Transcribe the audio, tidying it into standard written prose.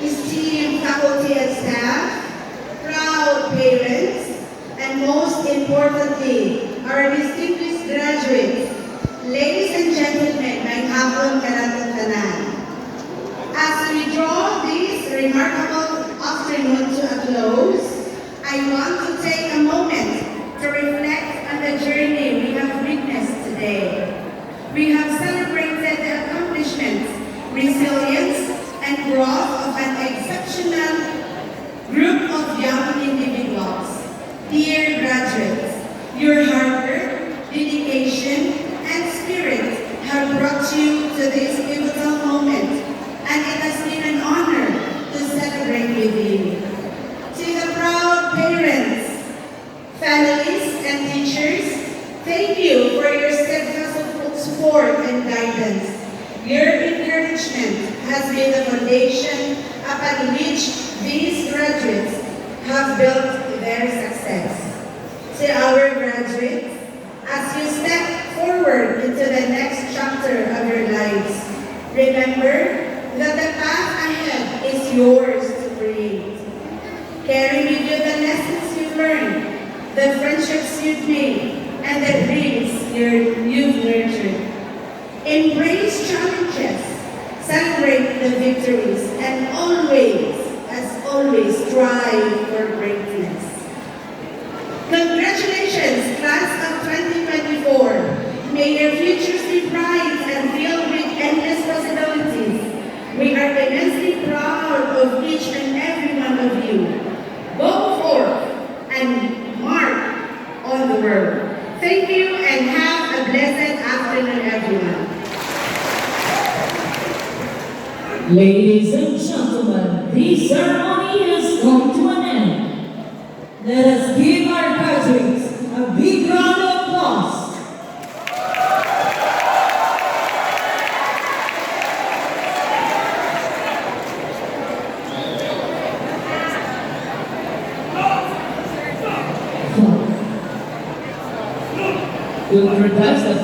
esteemed faculty and staff, proud parents, and most importantly, our distinguished graduates, ladies and gentlemen, may hapon karatong tanan. As we draw this remarkable afternoon to a close, I want to take a moment to reflect on the journey we have witnessed today. We have celebrated the accomplishments, resilience, and growth of an exceptional group of young individuals. Dear graduates, your hard work, dedication, and spirit have brought you to this pivotal moment, and it has been an honor to celebrate with you. To the proud parents, families, and teachers, thank you for your steadfast support and guidance. Your encouragement has been the foundation upon which these graduates have built their success. To our graduates, as you step forward into the next chapter of your lives, remember that the path ahead is yours to create. Carry with you the lessons you've learned, the friendships you've made, and the dreams you've nurtured. Embrace challenges, celebrate the victories, and always, as always, strive for greatness. Congratulations, class of 2024. May your futures be bright and filled with endless possibilities. We are immensely proud of each and every one of you. Go forth and mark on the world. Thank you and have a blessed afternoon, everyone. Ladies and gentlemen, the ceremony has come to an end. Let us give our graduates a big round of applause. We'll protest